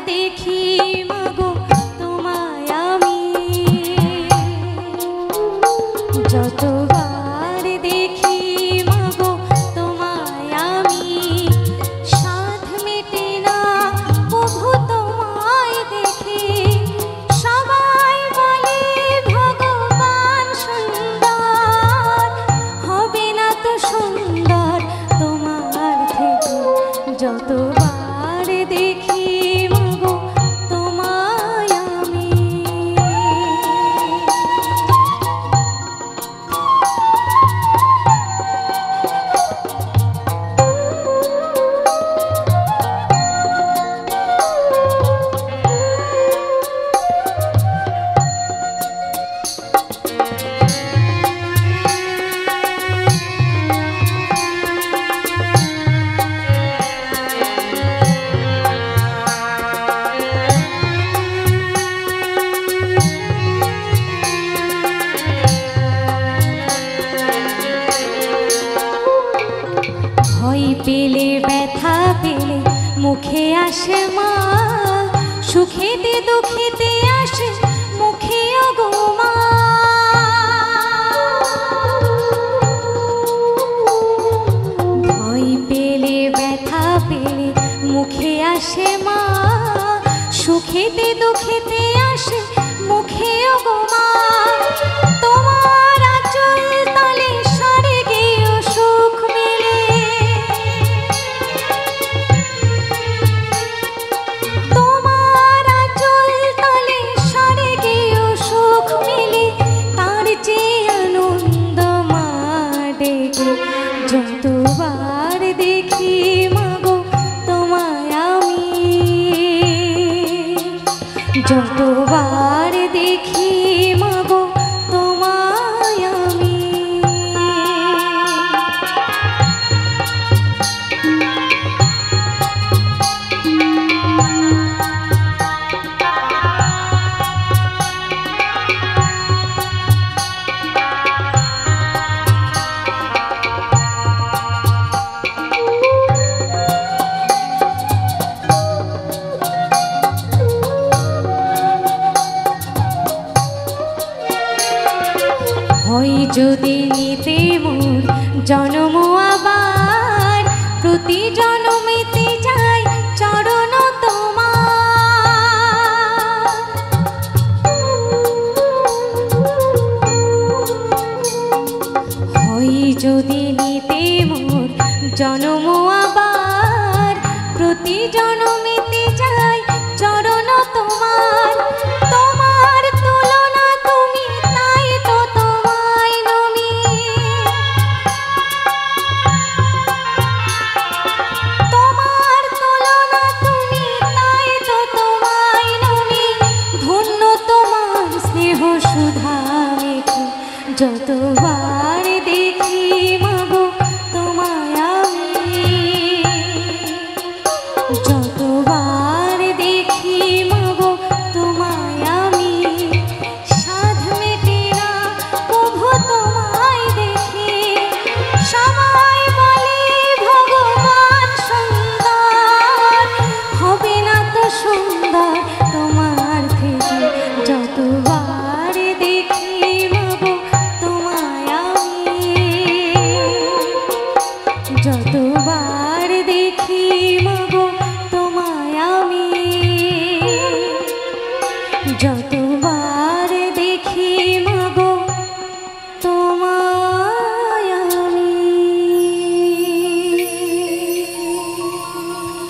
দেখি মাগো তোমায় আমি, যতবার দেখি মাগো তোমায় আমি, সাধ মেটে না প্রভু তোমায় দেখি। সবাই বলে ভগবান সুন্দর, হবে না তো সুন্দর তোমার থেকে, যতবার দেখি মাগো তোমায় আমি। ভয় পেলে ব্যথা পেলে মুখে আসে মা, সুখেতে দুঃখেতে আসে মুখে ওগো মা। ভয় পেলে ব্যথা পেলে মুখে আসে মা, সুখেতে দুঃখেতে আসে মুখে ওগো মা। তোমার আঁচল তলে সরে গিয়েও সুখ মেলে, তোমার আঁচল তলে সরে গিয়েও সুখ মেলে, তার চেয়ে আনন্দ মা ডেকে, যতবার দেখি মাগো তোমায় আমি, যতবার দেখি মাগো তোমায় আমি। হয় যদি নিতে মোর জন্ম আবার, প্রতি জন্মেতে যাই চরণ তোমার। হয় যদি নিতে মোর জন্ম আবার, প্রতি জন্মেতে যাই চরণ তোমার। তোমার তুলনা তুমি, তাই তো তোমায় নমি, তোমার তুলনা তুমি, তাই তো তোমায় নমি। ধন্য তোমার স্নেহ সুধা মেখে, যতবার দেখি মাগো তোমায় আমি, যতবার দেখি মাগো তোমায় আমি, সাধ মেটে না প্রভু তোমায় দেখি। সবাই বলে ভগবান সুন্দর, হবে না তো সুন্দর তোমার থেকে, যতবার দেখি মাগো তোমায় আমি, যতবার দেখি মাগো তোমায় আমি, যতবার